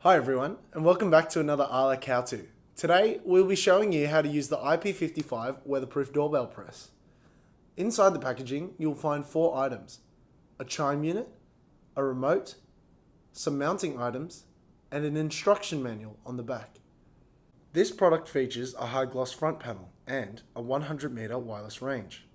Hi everyone, and welcome back to another Arlec how-to. Today, we'll be showing you how to use the IP55 weatherproof doorbell press. Inside the packaging, you'll find 4 items: a chime unit, a remote, some mounting items, and an instruction manual on the back. This product features a high gloss front panel and a 100 meter wireless range.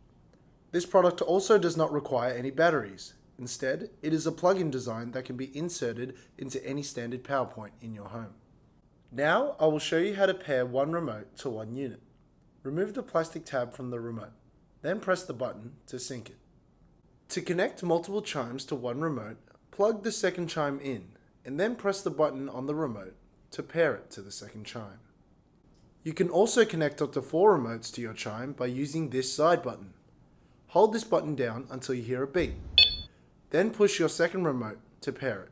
This product also does not require any batteries. Instead, it is a plug-in design that can be inserted into any standard power point in your home. Now, I will show you how to pair one remote to one unit. Remove the plastic tab from the remote, then press the button to sync it. To connect multiple chimes to one remote, plug the second chime in, and then press the button on the remote to pair it to the second chime. You can also connect up to 4 remotes to your chime by using this side button. Hold this button down until you hear a beep. Then push your second remote to pair it.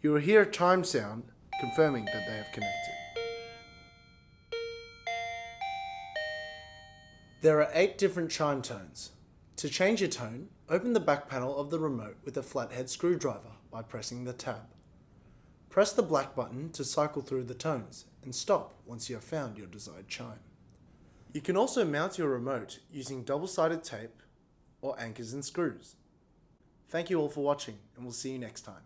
You will hear a chime sound confirming that they have connected. There are 8 different chime tones. To change your tone, open the back panel of the remote with a flathead screwdriver by pressing the tab. Press the black button to cycle through the tones and stop once you have found your desired chime. You can also mount your remote using double-sided tape or anchors and screws. Thank you all for watching, and we'll see you next time.